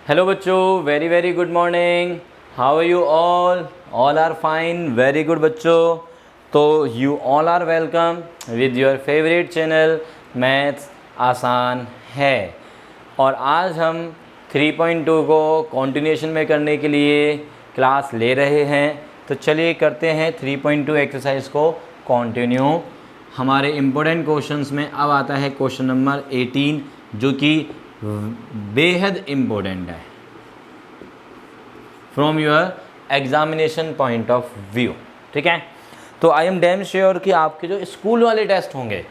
Hello बच्चों, very very good morning. How are you all are fine, very good बच्चों। तो you all are welcome with your favourite channel maths आसान है। और आज हम 3.2 को कंटिन्यूएशन में करने के लिए क्लास ले रहे हैं। तो चलिए करते हैं 3.2 एक्सरसाइज को कंटिन्यू। हमारे इम्पोर्टेंट क्वेश्चंस में अब आता है क्वेश्चन नंबर 18, जो कि बेहद इम्पोर्टेंट है from your examination point of view. ठीक है, तो आई एम डैम श्योर कि आपके जो स्कूल वाले टेस्ट होंगे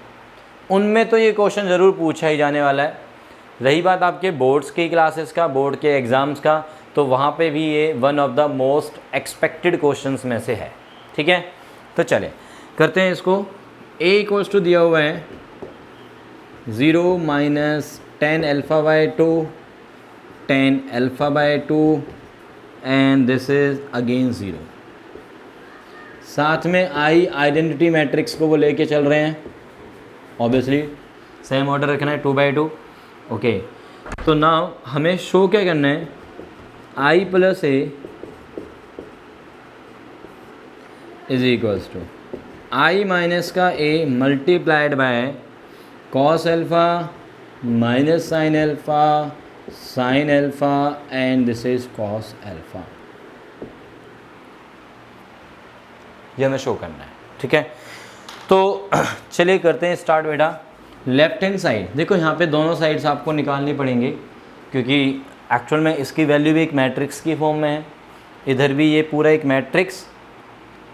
उनमें तो ये क्वेश्चन ज़रूर पूछा ही जाने वाला है। रही बात आपके बोर्ड्स की क्लासेस का, बोर्ड के एग्ज़ाम्स का, तो वहाँ पे भी ये one of the most expected questions में से है। ठीक है, तो चले करते हैं इसको। a इक्वल्स टू दिया हुआ है 0 minus 10 alpha by 2, 10 alpha by 2 and this is again 0। साथ में आई आइडेंटिटी मैट्रिक्स को वो लेके चल रहे हैं, ऑब्वियसली सेम ऑर्डर रखना है 2 बाई 2। ओके, तो नाउ हमें शो क्या करना है, I plus A is equals to I minus का A multiplied by cos alpha minus sine alpha and this is cos alpha. ये हमें शो करना है। ठीक है, तो चलिए करते हैं स्टार्ट बेटा। लेफ्ट हैंड साइड देखो, यहाँ पे दोनों साइड्स आपको निकालनी पड़ेंगे क्योंकि एक्चुअल में इसकी वैल्यू भी एक मैट्रिक्स की फॉर्म में है। इधर भी ये पूरा एक मैट्रिक्स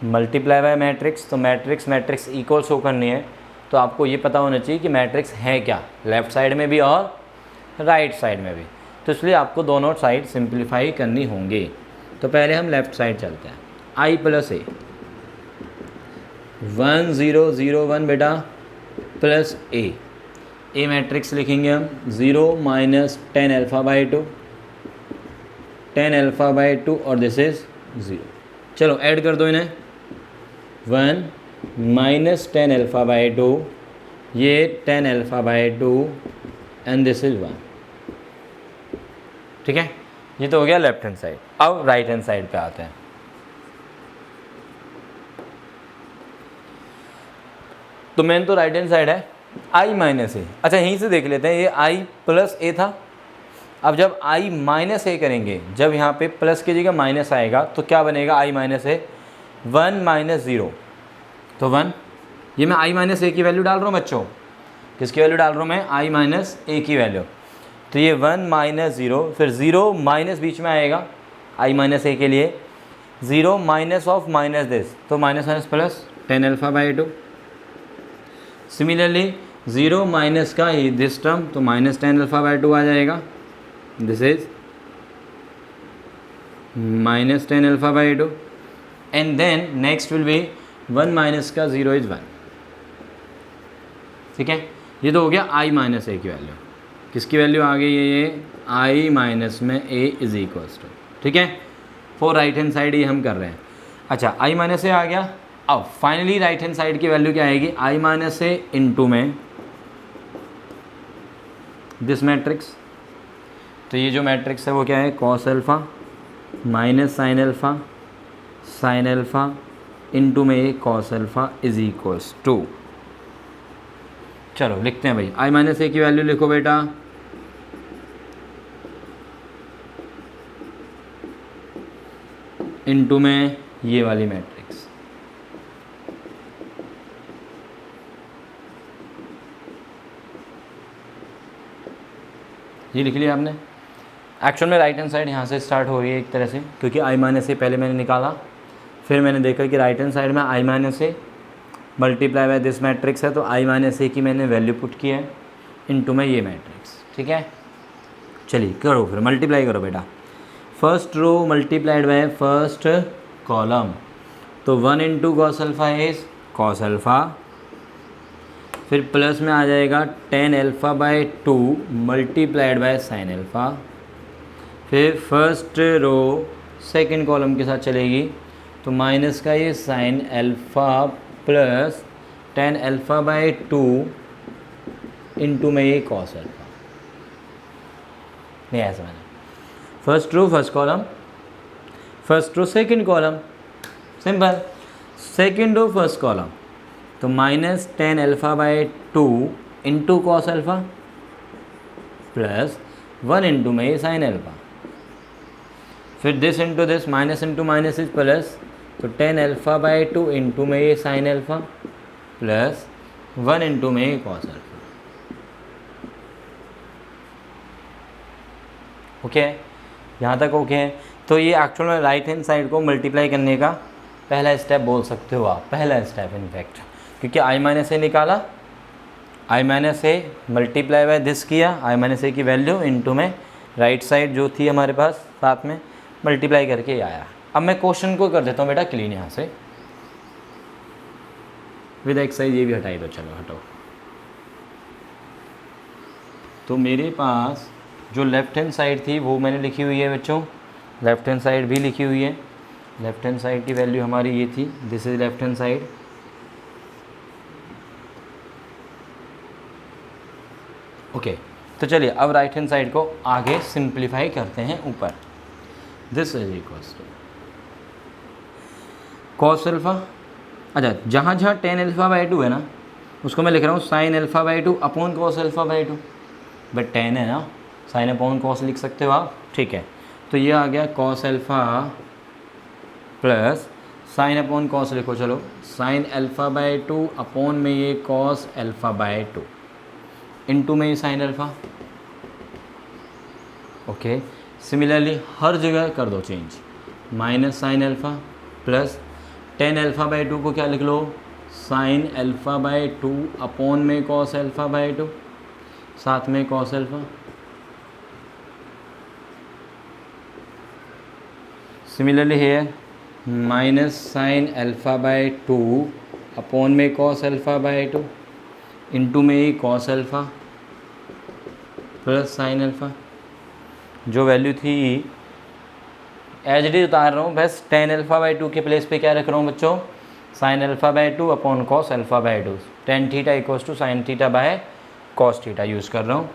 मल्टीप्लाई बाय मैट्रिक्स, तो मैट्रिक्स इक्वल शो करनी है। तो आपको ये पता होना चाहिए कि मैट्रिक्स है क्या, लेफ़्ट साइड में भी और राइट साइड में भी। तो इसलिए आपको दोनों साइड सिंप्लीफाई करनी होंगी। तो पहले हम लेफ़्ट साइड चलते हैं। आई प्लस ए 1 0 0 1 बेटा प्लस ए मैट्रिक्स लिखेंगे हम 0 minus 10 alpha by 2, 10 alpha by 2 और दिस इज़ 0। चलो ऐड कर दो इन्हें, 1 माइनस 10 अल्फ़ा बाई 2, ये 10 alpha by 2 and this is 1। ठीक है, ये तो हो गया लेफ्ट हैंड साइड। अब राइट हैंड साइड पे आते हैं। तो मेन तो राइट हैंड साइड है आई माइनस ए। अच्छा, यहीं से देख लेते हैं, ये आई प्लस ए था। अब जब आई माइनस ए करेंगे, जब यहाँ पे प्लस की जगह माइनस आएगा तो क्या बनेगा, आई माइनस ए 1 माइनस 0, तो 1। ये मैं आई माइनस ए की वैल्यू डाल रहा हूँ बच्चों, किसकी वैल्यू डाल रहा हूँ मैं, आई माइनस ए की वैल्यू। तो ये 1 माइनस 0, फिर 0 माइनस बीच में आएगा आई माइनस ए के लिए, 0 माइनस ऑफ माइनस दिस, तो minus minus plus 10 alpha by 2। Similarly 0 minus का ये दिस टर्म, तो माइनस 10 अल्फ़ा बाई 2 आ जाएगा, this is minus 10 alpha by 2 and then next will be 1 minus का 0 इज 1। ठीक है, ये तो हो गया आई माइनस ए की वैल्यू। किसकी वैल्यू आ गई है, ये आई माइनस में ए इज इक्वल्स टू। ठीक है, फॉर राइट हैंड साइड ये हम कर रहे हैं। अच्छा, आई माइनस ए आ गया। अब फाइनली राइट हैंड साइड की वैल्यू क्या आएगी, आई माइनस ए इंटू में दिस मैट्रिक्स। तो ये जो मैट्रिक्स है वो क्या है, cos alpha minus sine alpha into में a cos alpha is equals to. चलो लिखते हैं भाई, आई माइनस ए की वैल्यू लिखो बेटा, इंटू में ये वाली मैट्रिक्स। ये लिख लिया आपने। एक्चुअल में राइट हैंड साइड यहाँ से स्टार्ट हो रही है एक तरह से, क्योंकि आई माइनस ए पहले मैंने निकाला, फिर मैंने देखा कि राइट हैंड साइड में I minus A multiply by this matrix है, तो आई माइनस ए की मैंने वैल्यू पुट की है इनटू में ये मैट्रिक्स। ठीक है, चलिए करो, फिर मल्टीप्लाई करो बेटा। First row multiplied by first column, तो 1 into cos alpha is cos alpha, फिर प्लस में आ जाएगा 10 alpha by 2 multiplied by sine alpha, फिर फर्स्ट रो सेकंड कॉलम के साथ चलेगी, तो माइनस का ये sine alpha plus 10 alpha by 2 into में ये कॉस अल्फ़ा। नहीं ऐसा मैंने first row first column, first row second column, simple. Second row first column, तो minus tan alpha by two into cos alpha plus 1 into में ये sine alpha, फिर this into this, minus into minus is plus, तो tan alpha by two into में ये sine alpha plus 1 into में ये cos alpha. Okay, यहाँ तक ओके है। तो ये एक्चुअल में राइट हैंड साइड को मल्टीप्लाई करने का पहला स्टेप बोल सकते हो आप, पहला स्टेप इनफैक्ट, क्योंकि आई माइनस ए निकाला, I minus A multiply by this किया, आई माइनस ए की वैल्यू इनटू में राइट साइड जो थी हमारे पास साथ में मल्टीप्लाई करके आया। अब मैं क्वेश्चन को कर देता हूँ बेटा क्लीन यहाँ से विद एक्सरसाइज, ये भी हटाई दो, चलो हटाओ। तो मेरे पास जो लेफ्ट हैंड साइड थी वो मैंने लिखी हुई है बच्चों, लेफ्ट हैंड साइड भी लिखी हुई है। लेफ्ट हैंड साइड की वैल्यू हमारी ये थी, this is left hand side. Okay, तो चलिए अब राइट हैंड साइड को आगे सिंप्लीफाई करते हैं ऊपर। This is equals to cos alpha, अच्छा जहाँ जहाँ टेन अल्फ़ा बाई टू है ना उसको मैं लिख रहा हूँ sign alpha by two upon cos alpha by to, but ten है ना, साइन अपॉन कॉस लिख सकते हो आप, ठीक है। तो ये आ गया cos alpha plus sine upon cos लिखो, चलो sine alpha by two upon में ये cos alpha by two into में ये साइन अल्फ़ा। ओके, सिमिलरली हर जगह कर दो change, minus sine alpha plus tan alpha by two को क्या लिख लो, sine alpha by two upon में कॉस अल्फ़ा बाई टू, साथ में cos alpha. Similarly here minus sine alpha by two upon में cos alpha by two into में ही cos alpha plus sine alpha. जो वैल्यू थी एज इट इज उतार रहा हूँ, बस टेन अल्फ़ा बाई टू के प्लेस पे क्या रख रहा हूँ बच्चों, sine alpha by two upon cos alpha by two, tan theta equals to sine theta by cos theta use कर रहा हूँ।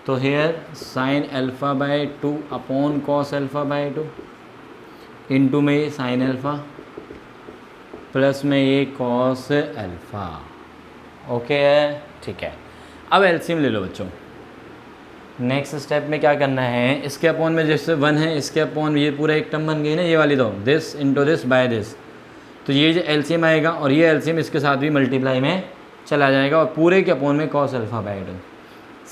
तो here sine alpha by two upon cos alpha by two into में ये साइन अल्फ़ा प्लस में ये cos alpha. Okay है, ठीक है। अब एलसीएम ले लो बच्चों। नेक्स्ट स्टेप में क्या करना है, इसके अपॉन में जैसे 1 है, इसके अपॉन ये पूरा एक टर्म बन गई ना, ये वाली दो, this into this by this, तो ये जो एलसीएम आएगा और ये एलसीएम इसके साथ भी मल्टीप्लाई में चला जाएगा और पूरे के अपॉन में cos alpha by two.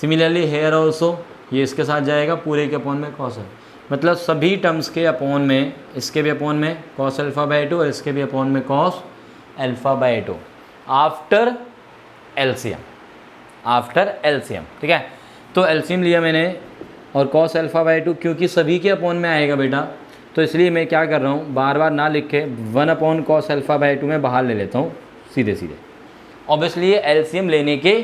Similarly here also ये इसके साथ जाएगा पूरे के अपॉन में कॉस अल्फ़ा, मतलब सभी टर्म्स के अपॉन में, इसके भी अपॉन में कॉस अल्फ़ा बाई टू और इसके भी अपॉन में cos alpha by to after LCM, after LCM, ठीक है। तो एलसीएम लिया मैंने और कॉस अल्फ़ा बाई टू, क्योंकि सभी के अपॉन में आएगा बेटा, तो इसलिए मैं क्या कर रहा हूँ, बार बार ना लिख के 1 upon cos alpha by to में बाहर ले लेता हूँ सीधे सीधे। ऑब्वियसली ये एलसीएम लेने के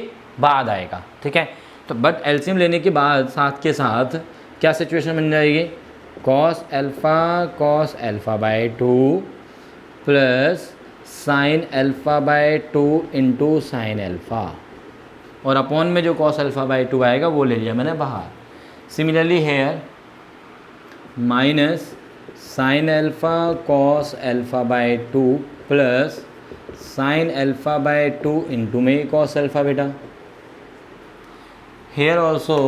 बाद आएगा, ठीक है। तो बट एलसीएम लेने के बाद साथ के साथ क्या सिचुएशन बन जाएगी, cos alpha by two plus sine alpha by two into sine alpha, और अपॉन में जो कॉस अल्फ़ा बाई टू आएगा वो ले लिया मैंने बाहर। Similarly here minus sine alpha cos alpha by two plus sine alpha by two into में कॉस अल्फ़ा बेटा। Here also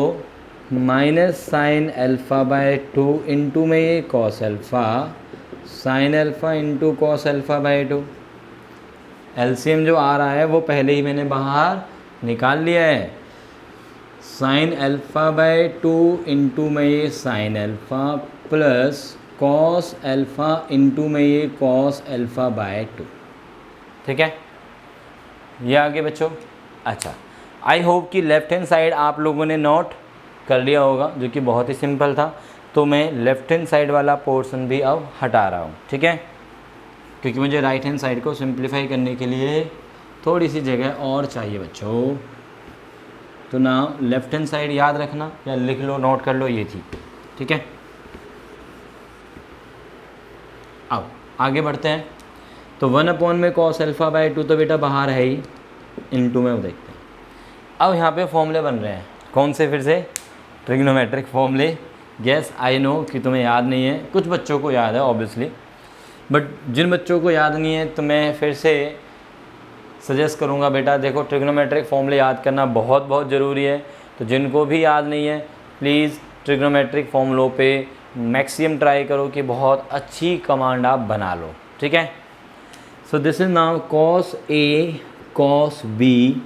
minus sine alpha by two into में ये cos alpha, sine alpha into cos alpha by two. LCM जो आ रहा है वो पहले ही मैंने बाहर निकाल लिया है, sign alpha by two into में ये sine alpha plus cos alpha into में ये कॉस अल्फ़ा बाई टू, ठीक है। ये आगे बच्चों, अच्छा आई होप कि लेफ़्ट हैंड साइड आप लोगों ने नोट कर लिया होगा, जो कि बहुत ही सिंपल था। तो मैं लेफ़्ट हैंड साइड वाला पोर्शन भी अब हटा रहा हूँ, ठीक है, क्योंकि मुझे राइट हैंड साइड को सिंप्लीफाई करने के लिए थोड़ी सी जगह और चाहिए बच्चों। तो ना लेफ़्ट हैंड साइड याद रखना या लिख लो, नोट कर लो, ये थी, ठीक है। अब आगे बढ़ते हैं। तो 1 अपॉन में कॉस अल्फ़ा बाई टू तो बेटा बाहर है ही, इनटू में देखते हैं। अब यहाँ पे फॉर्मूले बन रहे हैं, कौन से, फिर से ट्रिग्नोमेट्रिक फॉर्मूले यस आई नो कि तुम्हें याद नहीं है, कुछ बच्चों को याद है ऑब्वियसली, बट जिन बच्चों को याद नहीं है तो मैं फिर से सजेस्ट करूँगा बेटा, देखो ट्रिग्नोमेट्रिक फॉर्मूले याद करना बहुत बहुत ज़रूरी है। तो जिनको भी याद नहीं है प्लीज़ ट्रिग्नोमेट्रिक फॉर्मूलों पे मैक्सिमम ट्राई करो कि बहुत अच्छी कमांड आप बना लो, ठीक है। So this is now cos A cos B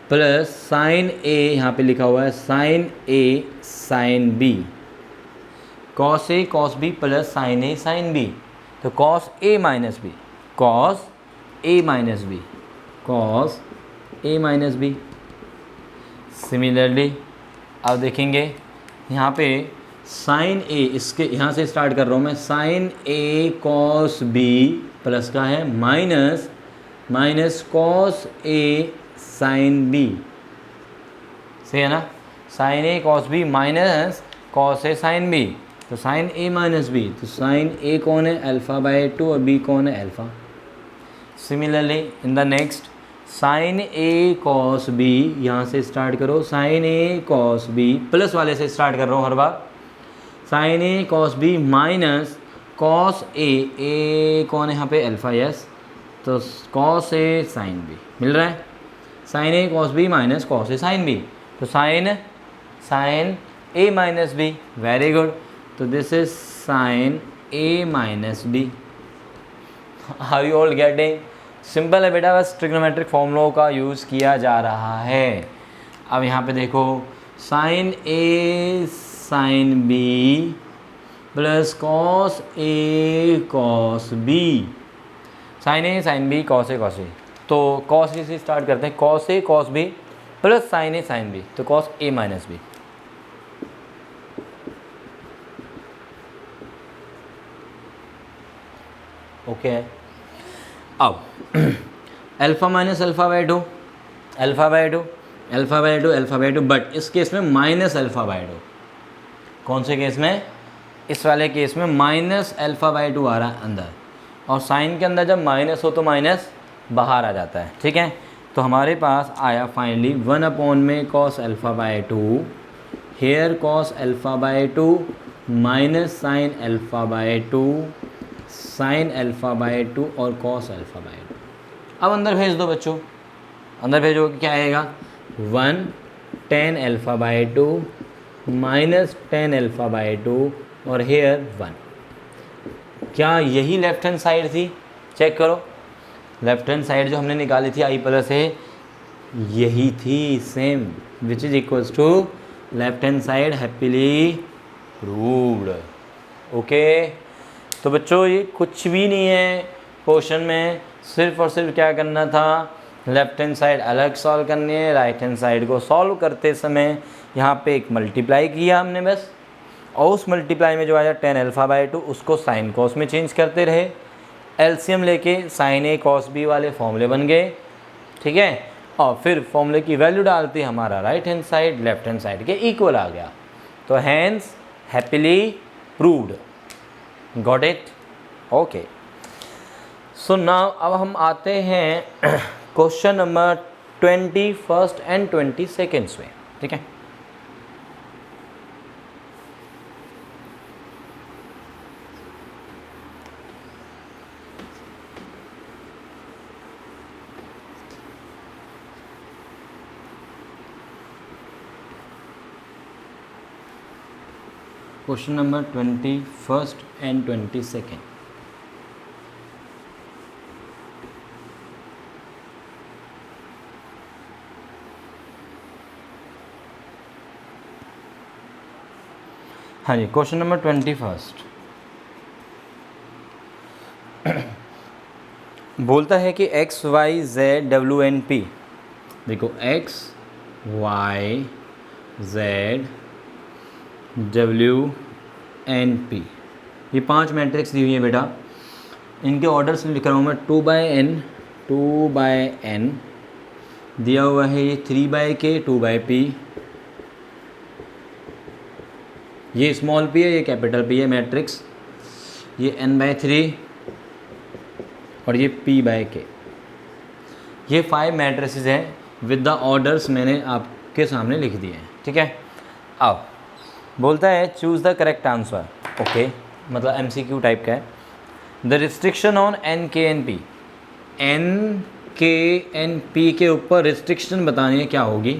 plus sine A, यहाँ पे लिखा हुआ है sine A sine B, cos A cos B plus sine A sine B, तो cos A minus B, cos A minus B, cos A minus B. Similarly अब देखेंगे यहाँ पे साइन ए, इसके यहाँ से स्टार्ट कर रहा हूँ मैं, sine A cos B plus का है minus minus cos A sine B, सही है ना, sine A cos B minus cos A sine B, तो साइन ए माइनस बी, तो साइन ए कौन है अल्फ़ा बाय 2 और बी कौन है alpha. Similarly in the next sine A cos B, यहाँ से स्टार्ट करो, sine A cos B plus वाले से स्टार्ट कर रहा हूँ हर बार, sine A cos B minus cos A कौन है यहाँ पे अल्फ़ा, यस, तो कॉस ए साइन बी मिल रहा है, sine A cos B minus cos A sine B, तो sine A minus B, very good, तो this is sine A minus B. Are you all getting? Simple है बेटा, बस trigonometric फॉर्मूलों का use किया जा रहा है। अब यहाँ पे देखो sign A sine B plus cos A cos B, sign A sine B cos A cos A, तो कॉस ए से स्टार्ट करते हैं, cos A cos B plus sine A sine B, तो cos A minus B. Okay अब alpha minus alpha by 2, alpha by 2, alpha by 2, alpha by 2, but इस case में minus alpha by 2, कौन से case में, इस वाले केस में माइनस अल्फ़ा बाय 2 आ रहा है अंदर, और साइन के अंदर जब माइनस हो तो माइनस बाहर आ जाता है, ठीक है। तो हमारे पास आया फाइनली 1 अपॉन में cos alpha by 2, here cos alpha by 2 minus sine alpha by 2, sine alpha by 2 और कॉस अल्फ़ा बाय 2। अब अंदर भेज दो बच्चों, अंदर भेजो क्या आएगा, 1 tan alpha by 2 minus tan alpha by 2 और हेयर 1। क्या यही लेफ्ट हैंड साइड थी? चेक करो, लेफ्ट हैंड साइड जो हमने निकाली थी आई प्लस ए, यही थी same, which is equals to left hand side happily proved. Okay, तो बच्चों ये कुछ भी नहीं है क्वेश्चन में, सिर्फ और सिर्फ क्या करना था, लेफ्ट हैंड साइड अलग सॉल्व करनी है, राइट हैंड साइड को सॉल्व करते समय यहाँ पे एक मल्टीप्लाई किया हमने बस, और उस मल्टीप्लाई में जो आया tan अल्फ़ा बाय 2 उसको साइन कॉस में चेंज करते रहे, एलसीएम लेके साइन ए कॉस बी वाले फॉर्मूले बन गए, ठीक है, और फिर फॉर्मूले की वैल्यू डालते हमारा right hand side left hand side के इक्वल आ गया, तो hence happily proved. Got it? Okay, so now अब हम आते हैं क्वेश्चन नंबर 21 एंड 22 में, ठीक है। Question number 21 and 22। हाँ जी, क्वेश्चन नंबर 21 बोलता है कि X Y Z W N P, देखो X Y Z W N P, ये 5 मैट्रिक्स दी हुई है बेटा, इनके ऑर्डर्स लिख रहा हूँ मैं, 2 बाय एन दिया हुआ है, ये 3 बाय के 2 बाय पी, ये स्मॉल पी है, ये कैपिटल पी है मैट्रिक्स, ये n बाय 3 और ये p बाय के, ये 5 मैट्रिसेस हैं विद द ऑर्डर्स मैंने आपके सामने लिख दिए हैं, ठीक है। अब बोलता है choose the correct answer. Okay, मतलब MCQ टाइप का है। The restriction on N K N P, N K N P के ऊपर रिस्ट्रिक्शन बतानी है क्या होगी।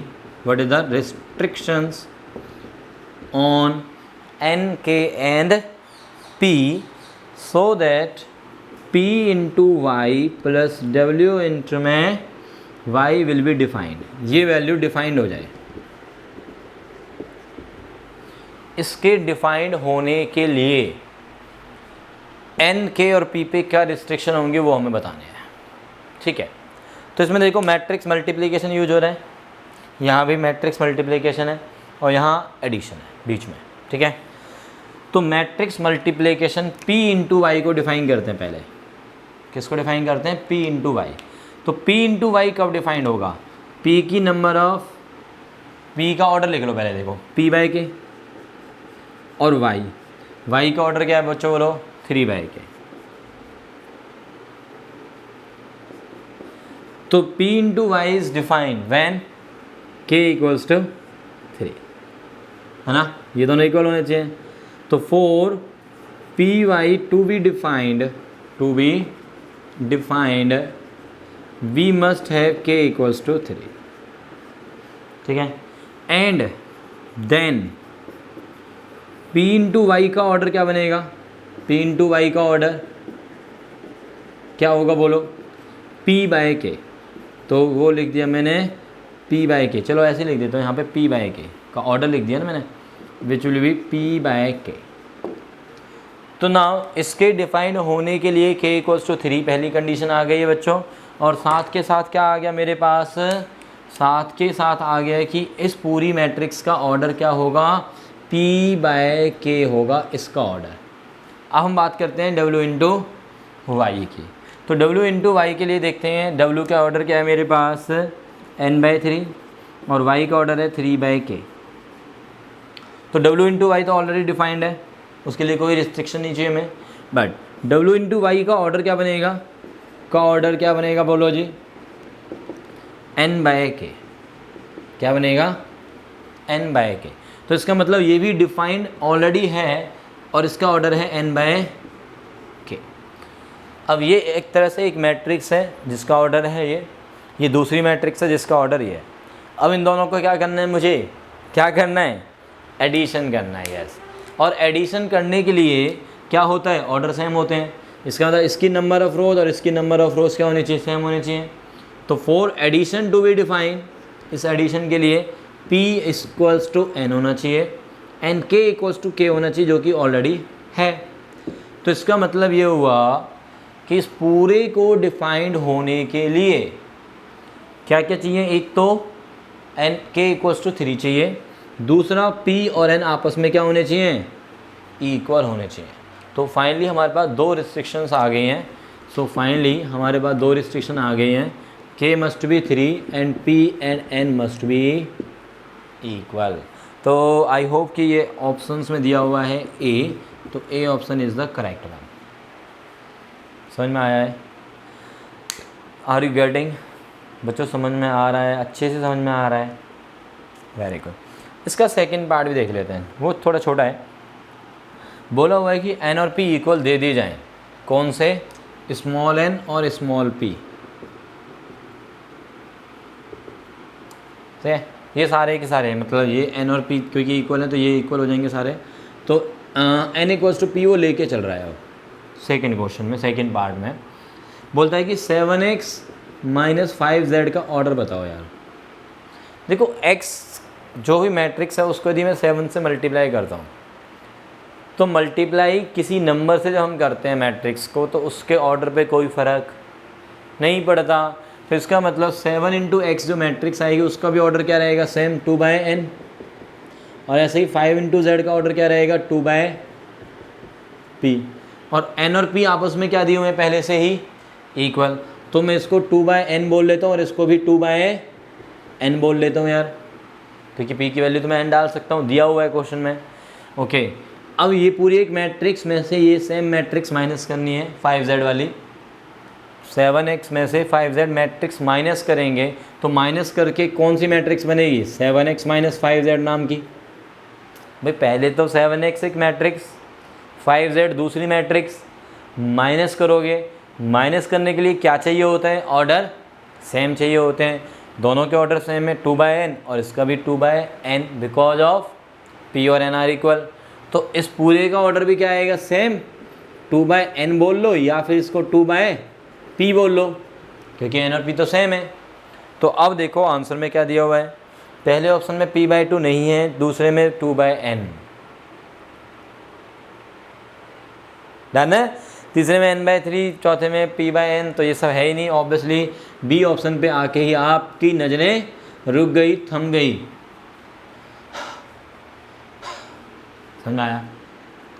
What is the restrictions on N K and P so that P into Y plus W into में Y will be defined, ये value defined हो जाए। इसके डिफाइंड होने के लिए N K और P पे क्या रिस्ट्रिक्शन होंगे वो हमें बताने हैं। ठीक है, तो इसमें देखो मैट्रिक्स मल्टीप्लिकेशन यूज हो रहा है, यहाँ भी मैट्रिक्स मल्टीप्लिकेशन है और यहाँ एडिशन है बीच में। ठीक है, तो matrix multiplication P into Y को डिफाइन करते हैं। पहले किसको डिफाइन करते हैं? P into Y. तो P इंटू वाई कब डिफाइंड होगा? P की नंबर ऑफ, P का ऑर्डर लिख लो पहले, देखो P बाय के और Y का ऑर्डर क्या है बच्चों बोलो? 3 बाय के। तो P into Y is defined when K equals to 3, है ना, ये दोनों इक्वल होने चाहिए। तो for P Y to be defined we must have K equals to 3। ठीक है, and then P into Y का ऑर्डर क्या बनेगा? P इंटू वाई का ऑर्डर क्या होगा बोलो? P by K. तो वो लिख दिया मैंने P बाय के, चलो ऐसे लिख देता हूँ यहाँ पे P बाय के का ऑर्डर लिख दिया ना मैंने, which will be P by K. तो नाउ इसके डिफाइंड होने के लिए K इक्वल्स टू 3 पहली कंडीशन आ गई है बच्चों, और साथ के साथ क्या आ गया मेरे पास? साथ के साथ आ गया कि इस पूरी मैट्रिक्स का ऑर्डर क्या होगा? P बाय के होगा इसका ऑर्डर। अब हम बात करते हैं W इंटू वाई की। तो W इंटू वाई के लिए देखते हैं W का ऑर्डर क्या है मेरे पास? N बाय 3 और Y का ऑर्डर है 3 बाय के। तो W इंटू वाई तो ऑलरेडी डिफाइंड है, उसके लिए कोई रिस्ट्रिक्शन नहीं चाहिए हमें। बट W इंटू वाई का ऑर्डर क्या बनेगा? का ऑर्डर क्या बनेगा बोलो जी? N बाय के। क्या बनेगा? N bye K. तो इसका मतलब ये भी डिफाइंड ऑलरेडी है और इसका ऑर्डर है N बाय के। अब ये एक तरह से एक मैट्रिक्स है जिसका ऑर्डर है ये दूसरी मैट्रिक्स है जिसका ऑर्डर ये है। अब इन दोनों को क्या करना है? मुझे क्या करना है? एडिशन करना है। यस, और एडिशन करने के लिए क्या होता है? ऑर्डर सेम होते हैं। इसका मतलब इसकी नंबर ऑफ रोज और इसकी नंबर ऑफ रोज क्या होनी चाहिए? सेम होनी चाहिए। तो for addition to be define, इस एडिशन के लिए P इक्वल्स टू N होना चाहिए and K equals to K होना चाहिए, जो कि ऑलरेडी है। तो इसका मतलब ये हुआ कि इस पूरे को डिफाइंड होने के लिए क्या क्या चाहिए? एक तो K इक्वल्स टू 3 चाहिए, दूसरा P और N आपस में क्या होने चाहिए? इक्वल होने चाहिए। तो फाइनली हमारे पास 2 रिस्ट्रिक्शंस आ गई हैं। सो फाइनली हमारे पास 2 रिस्ट्रिक्शन आ गई हैं, K must be 3 and P and N must be equal. तो आई होप कि ये ऑप्शंस में दिया हुआ है A, तो A option is the correct one. समझ में आया है? Are you getting? बच्चों समझ में आ रहा है? अच्छे से समझ में आ रहा है? Very good. इसका सेकंड पार्ट भी देख लेते हैं, वो थोड़ा छोटा है। बोला हुआ है कि N और P इक्वल दे दिए जाएं। कौन से? स्मॉल n और स्मॉल p। ठीक है, ये सारे के सारे मतलब ये N और P क्योंकि इक्वल है तो ये इक्वल हो जाएंगे सारे। तो N इक्वल्स टू P वो लेके चल रहा है। अब सेकेंड क्वेश्चन में, सेकेंड पार्ट में बोलता है कि 7x माइनस 5z का ऑर्डर बताओ यार। देखो x जो भी मैट्रिक्स है उसको यदि मैं 7 से मल्टीप्लाई करता हूँ तो मल्टीप्लाई किसी नंबर से जब हम करते हैं मैट्रिक्स को तो उसके ऑर्डर पे कोई फ़र्क नहीं पड़ता। फिर इसका मतलब 7 इंटू एक्स जो मैट्रिक्स आएगी उसका भी ऑर्डर क्या रहेगा? Same 2 by n। और ऐसे ही 5 इंटू जेड का ऑर्डर क्या रहेगा? 2 बाय p। और n और p आपस में क्या दिए हुए हैं पहले से ही? इक्वल। तो मैं इसको 2 बाय n बोल लेता हूँ और इसको भी 2 बाय n बोल लेता हूँ यार, क्योंकि p की वैल्यू तो मैं n डाल सकता हूँ, दिया हुआ है क्वेश्चन में। ओके, अब ये पूरी एक मैट्रिक्स में से ये सेम मैट्रिक्स माइनस करनी है 5z वाली। 7x में से 5z मैट्रिक्स माइनस करेंगे तो माइनस करके कौन सी मैट्रिक्स बनेगी? 7x माइनस 5z नाम की। भाई पहले तो 7x एक मैट्रिक्स, 5z दूसरी मैट्रिक्स, माइनस करोगे, माइनस करने के लिए क्या चाहिए होता है, ऑर्डर सेम चाहिए होते हैं, दोनों के ऑर्डर सेम है 2/n और इसका भी 2/n बिकॉज ऑफ p और n आर इक्वल। तो इस पूरे का ऑर्डर भी क्या आएगा, सेम 2/n बोल लो या फिर इसको 2/p बोल लो, क्योंकि n और p तो सेम है। तो अब देखो आंसर में क्या दिया हुआ है, पहले ऑप्शन में p/2 नहीं है, दूसरे में 2/n, डन है, तीसरे में n/3, चौथे में p/n, तो ये सब है ही नहीं। ऑब्वियसली बी ऑप्शन पे आके ही आपकी नज़रें रुक गई, थम गई। समझ आया?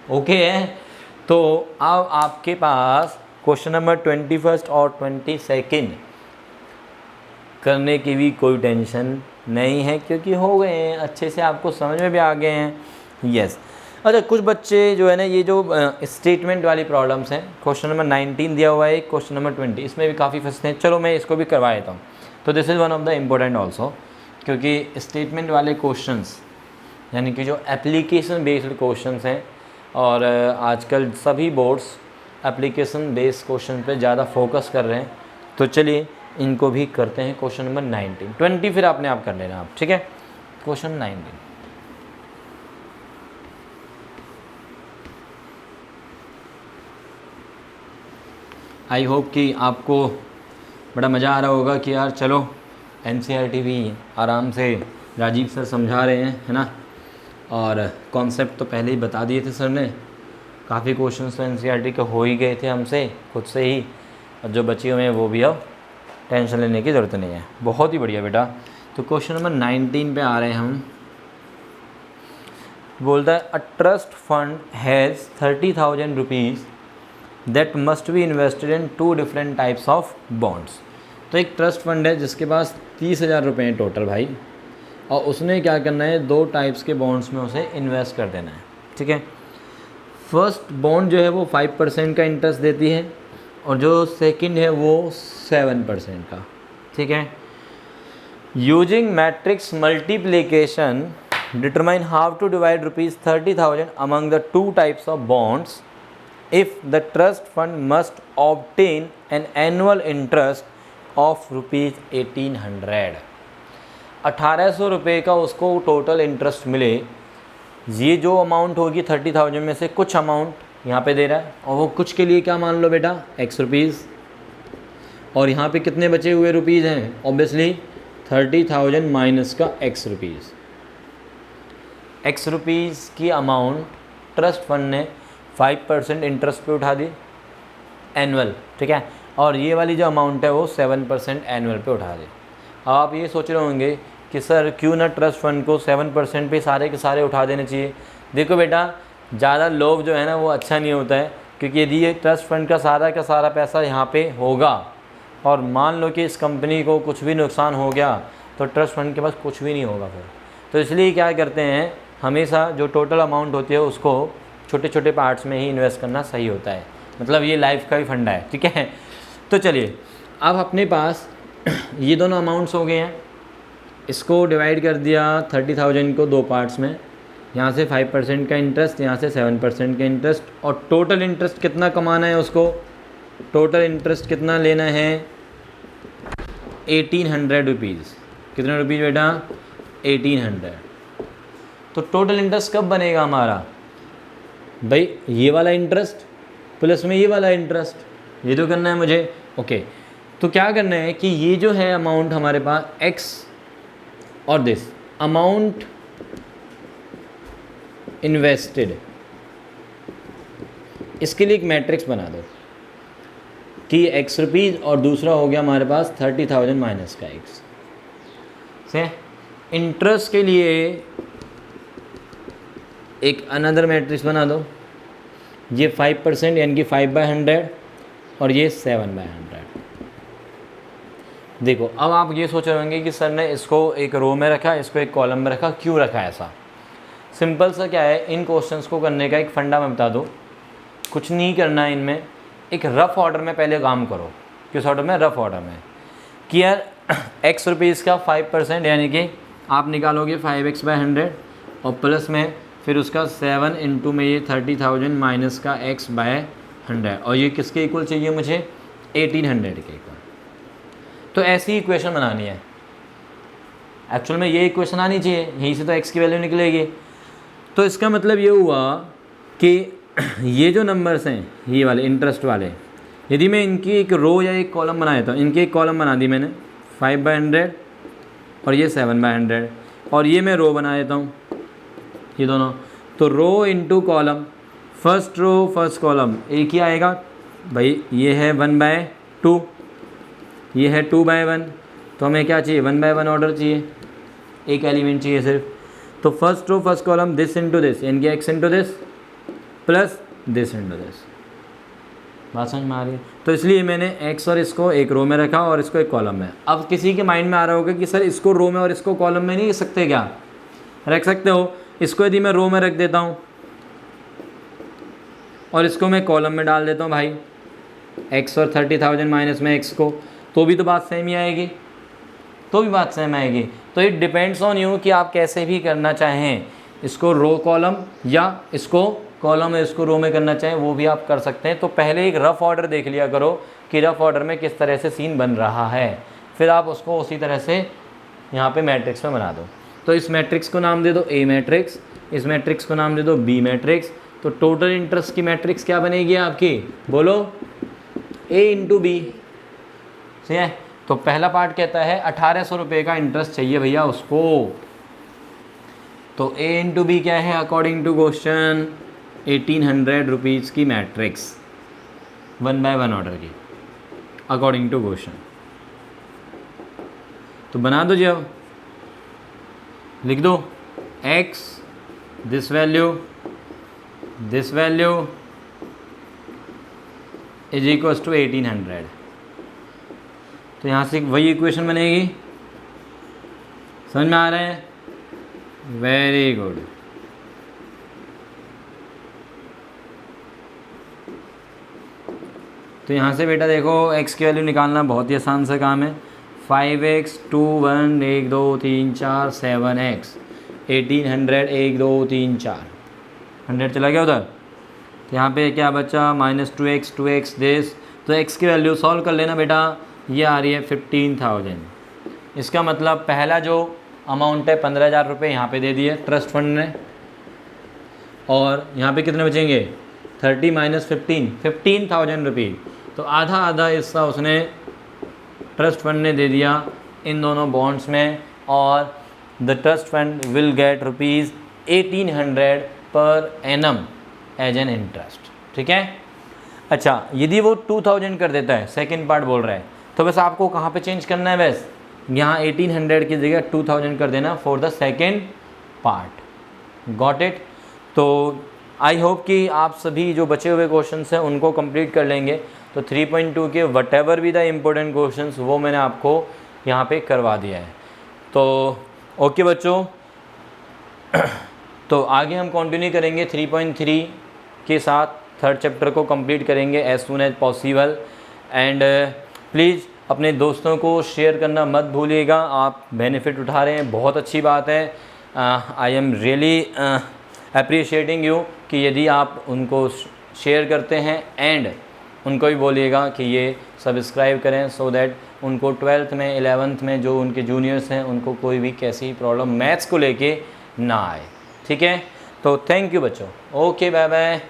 ओके है। तो अब आपके पास क्वेश्चन नंबर 21 और 22 करने की भी कोई टेंशन नहीं है, क्योंकि हो गए हैं अच्छे से, आपको समझ में भी आ गए हैं। यस। अच्छा, कुछ बच्चे जो है ना, ये जो स्टेटमेंट वाली प्रॉब्लम्स हैं, क्वेश्चन नंबर 19 दिया हुआ है, क्वेश्चन नंबर 20, इसमें भी काफ़ी फंसते हैं। चलो मैं इसको भी करवा देता हूँ। तो this is one of the important also, क्योंकि स्टेटमेंट वाले क्वेश्चंस यानी कि जो एप्लीकेशन बेस्ड क्वेश्चंस हैं, और आजकल सभी बोर्ड्स एप्लीकेशन बेस्ड क्वेश्चन पे ज़्यादा फोकस कर रहे हैं। तो चलिए इनको भी करते हैं। क्वेश्चन नंबर 19, 20 फिर आपने आप कर लेना आप, ठीक है। क्वेश्चन 19, आई होप कि आपको बड़ा मज़ा आ रहा होगा कि यार चलो NCERT भी आराम से राजीव सर समझा रहे हैं, है ना, और कॉन्सेप्ट तो पहले ही बता दिए थे सर ने, काफ़ी क्वेश्चंस तो NCERT के हो ही गए थे हमसे खुद से ही, और जो बचे हुए हैं वो भी अब टेंशन लेने की ज़रूरत नहीं है। बहुत ही बढ़िया बेटा। तो क्वेश्चन नंबर 19 पे आ रहे हैं हम। बोलता है a trust fund has 30,000 rupees that must be invested in 2 different types of bonds. तो एक ट्रस्ट फंड है जिसके पास 30,000 रुपये हैं टोटल भाई, और उसने क्या करना है, 2 टाइप्स के बॉन्ड्स में उसे इन्वेस्ट कर देना है, ठीक है। फर्स्ट बॉन्ड जो है वो 5% का इंटरेस्ट देती है, और जो सेकंड है वो 7% का, ठीक है। Using matrix multiplication determine how to divide ₹30,000 among the 2 types of bonds if the trust fund must obtain an annual interest of ₹1,800। 1,800 रुपये का उसको टोटल इंटरेस्ट मिले। ये जो अमाउंट होगी 30,000 में से कुछ अमाउंट यहाँ पे दे रहा है, और वो कुछ के लिए क्या मान लो बेटा, x रुपीज़, और यहाँ पे कितने बचे हुए रुपीज़ हैं, ऑब्वियसली 30,000 माइनस का x रुपीज़। x रुपीज़ की अमाउंट ट्रस्ट फंड ने 5% इंटरेस्ट पे उठा दी एनुअल, ठीक है, और ये वाली जो अमाउंट है वो 7% एनुअल पे उठा दी। अब आप ये सोच रहे होंगे कि सर क्यों ना ट्रस्ट फंड को 7% पे सारे के सारे उठा देने चाहिए। देखो बेटा, ज़्यादा लोभ जो है ना वो अच्छा नहीं होता है, क्योंकि यदि ये ट्रस्ट फंड का सारा पैसा यहाँ पे होगा और मान लो कि इस कंपनी को कुछ भी नुकसान हो गया तो ट्रस्ट फंड के पास कुछ भी नहीं होगा फिर। तो इसलिए क्या करते हैं, हमेशा जो टोटल अमाउंट होती है उसको छोटे छोटे पार्ट्स में ही इन्वेस्ट करना सही होता है। मतलब ये लाइफ का भी फंडा है, ठीक है। तो चलिए अब अपने पास ये दोनों अमाउंट्स हो गए हैं, इसको डिवाइड कर दिया 30,000 को 2 पार्ट्स में, यहाँ से 5% का इंटरेस्ट, यहाँ से 7% का इंटरेस्ट, और टोटल इंटरेस्ट कितना कमाना है उसको, टोटल इंटरेस्ट कितना लेना है 1,800 रुपीज़। कितने रुपीज़ बेटा, 1,800। तो टोटल इंटरेस्ट कब बनेगा हमारा भाई, ये वाला इंटरेस्ट प्लस में ये वाला इंटरेस्ट, ये तो करना है मुझे। ओके, तो क्या करना है कि ये जो है अमाउंट हमारे पास x और दिस अमाउंट इन्वेस्टेड, इसके लिए एक मैट्रिक्स बना दो कि x रुपीज़ और दूसरा हो गया हमारे पास 30,000 माइनस का x से। इंटरेस्ट के लिए एक अनदर मैट्रिक्स बना दो, ये 5% यानी कि 5/100 और ये 7/100। देखो अब आप ये सोच रहे होंगे कि सर ने इसको एक रो में रखा, इसको एक कॉलम में रखा, क्यों रखा ऐसा। सिंपल सा क्या है, इन क्वेश्चंस को करने का एक फंडा मैं बता दूँ, कुछ नहीं करना है इनमें, एक रफ़ ऑर्डर में पहले काम करो। किस ऑर्डर में, रफ़ ऑर्डर में, कि यार x रुपीज़ का 5% यानी कि आप निकालोगे 5x/100 और प्लस में फिर उसका 7 इंटू में ये 30,000 माइनस का x बाय 100, और ये किसके इक्वल चाहिए मुझे, 1800 के इक्वल। तो ऐसी इक्वेशन बनानी है, एक्चुअल में ये इक्वेशन आनी चाहिए, यहीं से तो x की वैल्यू निकलेगी। तो इसका मतलब ये हुआ कि ये जो नंबर्स हैं ये वाले इंटरेस्ट वाले, यदि मैं इनकी एक रो या एक कॉलम बना देता हूँ, इनकी एक कॉलम बना दी मैंने 5/100 और ये 7/100, और ये मैं रो बना देता हूँ ये दोनों, तो row into column, first row first column एक ही आएगा भाई। ये है 1/2, ये है 2/1, तो हमें क्या चाहिए, 1/1 ऑर्डर चाहिए, एक एलिमेंट चाहिए सिर्फ। तो first row first column this into this, यानी कि x into this plus this into this. बात समझ में आ रही है? तो इसलिए मैंने x और इसको एक रो में रखा और इसको एक कॉलम में। अब किसी के माइंड में आ रहा होगा कि सर इसको रो में और इसको कॉलम में नहीं रख सकते क्या? रख सकते हो। इसको यदि मैं रो में रख देता हूँ और इसको मैं कॉलम में डाल देता हूँ भाई, x और 30,000 माइनस में x को, तो भी तो बात सेम ही आएगी, तो भी बात सेम आएगी। तो इट डिपेंड्स ऑन यू कि आप कैसे भी करना चाहें, इसको रो कॉलम या इसको कॉलम या इसको रो में करना चाहें वो भी आप कर सकते हैं। तो पहले एक रफ़ ऑर्डर देख लिया करो कि रफ़ ऑर्डर में किस तरह से सीन बन रहा है, फिर आप उसको उसी तरह से यहाँ पे मैट्रिक्स में बना दो। तो इस मैट्रिक्स को नाम दे दो A मैट्रिक्स, इस मैट्रिक्स को नाम दे दो B मैट्रिक्स। तो टोटल इंटरेस्ट की मैट्रिक्स क्या बनेगी आपकी, बोलो, A इंटू B। सही है। तो पहला पार्ट कहता है 1800 रुपये का इंटरेस्ट चाहिए भैया उसको। तो A इंटू B क्या है अकॉर्डिंग टू क्वेश्चन, 1800 रुपीज़ की मैट्रिक्स 1/1 ऑर्डर की अकॉर्डिंग टू क्वेश्चन। तो बना दो जी, अब लिख दो x this value is equals to 1800। तो यहाँ से वही इक्वेशन बनेगी, समझ में आ रहा है? Very good. तो यहाँ से बेटा देखो x की वैल्यू निकालना बहुत ही आसान सा काम है। 5x 2 1 1 2 3 4 7x 1800 1 2 3 4 100 चला गया उधर। तो यहाँ पे क्या बचा, -2x दिस। तो x की वैल्यू सॉल्व कर लेना बेटा, ये आ रही है 15,000। इसका मतलब पहला जो अमाउंट है 15,000 रुपये यहाँ पे दे दिए ट्रस्ट फंड ने, और यहाँ पे कितने बचेंगे, 30 माइनस 15,000 रुपये। तो आधा आधा हिस्सा उसने ट्रस्ट फंड ने दे दिया इन दोनों बॉन्ड्स में, और the trust fund will get rupees 1800 per annum as an interest. ठीक है। अच्छा, यदि वो 2000 कर देता है, सेकंड पार्ट बोल रहा है, तो बस आपको कहाँ पे चेंज करना है, बस यहाँ 1800 की जगह 2000 कर देना for the second part. Got it? तो आई होप कि आप सभी जो बचे हुए क्वेश्चंस हैं उनको कंप्लीट कर लेंगे। तो 3.2 के वट एवर भी द इम्पोर्टेंट क्वेश्चंस वो मैंने आपको यहाँ पे करवा दिया है। तो ओके बच्चों, तो आगे हम कंटिन्यू करेंगे 3.3 के साथ, थर्ड चैप्टर को कंप्लीट करेंगे as soon as possible. And please अपने दोस्तों को शेयर करना मत भूलिएगा, आप बेनिफिट उठा रहे हैं, बहुत अच्छी बात है। I am really appreciating you कि यदि आप उनको शेयर करते हैं, एंड उनको भी बोलिएगा कि ये सब्सक्राइब करें, सो दैट उनको 12th में 11th में जो उनके जूनियर्स हैं उनको कोई भी कैसी प्रॉब्लम मैथ्स को लेके ना आए। ठीक है। तो थैंक यू बच्चों, ओके बाय बाय।